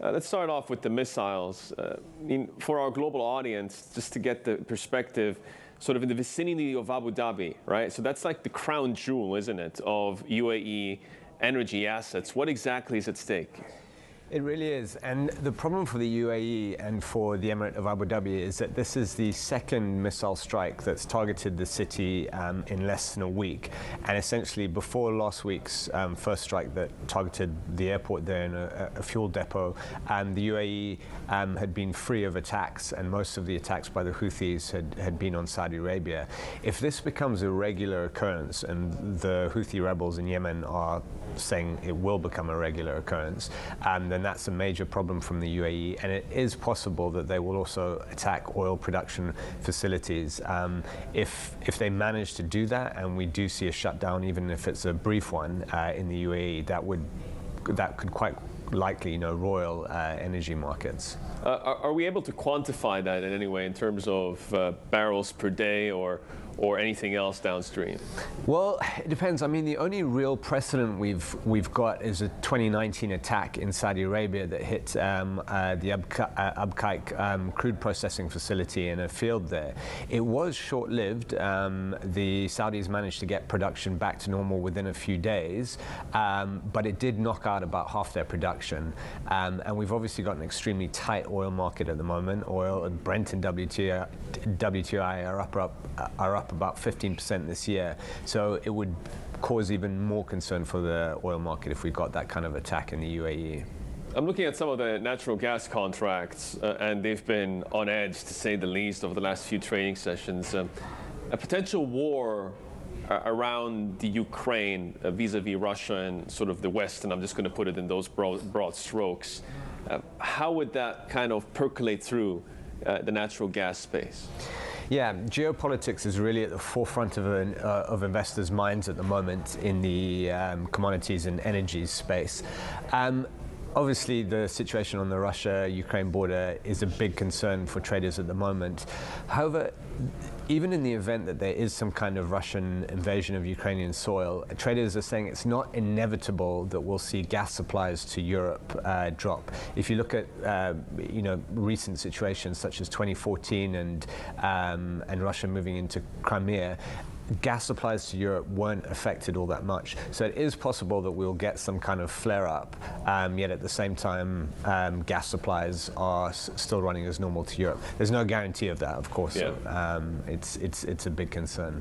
Let's start off with the missiles. For our global audience, just to get the perspective, sort of in the vicinity of Abu Dhabi, right? So that's like the crown jewel, isn't it, of UAE energy assets. What exactly is at stake? It really is. And the problem for the UAE and for the Emirate of Abu Dhabi is that this is the second missile strike that's targeted the city in less than a week. And essentially, before last week's first strike that targeted the airport there in a fuel depot, the UAE had been free of attacks, and most of the attacks by the Houthis had been on Saudi Arabia. If this becomes a regular occurrence, and the Houthi rebels in Yemen are saying it will become a regular occurrence, then that's a major problem from the UAE, and it is possible that they will also attack oil production facilities. If they manage to do that, and we do see a shutdown, even if it's a brief one, in the UAE, that could quite likely, roil energy markets. Are we able to quantify that in any way in terms of barrels per day or anything else downstream? Well, it depends. I mean, the only real precedent we've got is a 2019 attack in Saudi Arabia that hit the Abqaiq crude processing facility in a field there. It was short-lived. The Saudis managed to get production back to normal within a few days, but it did knock out about half their production. And we've obviously got an extremely tight oil market at the moment. Oil, Brent and WTI are up about 15% this year. So it would cause even more concern for the oil market if we got that kind of attack in the UAE. I'm looking at some of the natural gas contracts, and they've been on edge, to say the least, over the last few trading sessions. A potential war around the Ukraine vis-a-vis Russia and sort of the West, and I'm just going to put it in those broad strokes. How would that kind of percolate through the natural gas space? Yeah, geopolitics is really at the forefront of investors' minds at the moment in the commodities and energy space. Obviously, the situation on the Russia-Ukraine border is a big concern for traders at the moment. However, even in the event that there is some kind of Russian invasion of Ukrainian soil, traders are saying it's not inevitable that we'll see gas supplies to Europe drop. If you look at recent situations such as 2014 and Russia moving into Crimea, gas supplies to Europe weren't affected all that much. So it is possible that we'll get some kind of flare-up, yet at the same time, gas supplies are still running as normal to Europe. There's no guarantee of that, of course. Yeah. So, it's a big concern.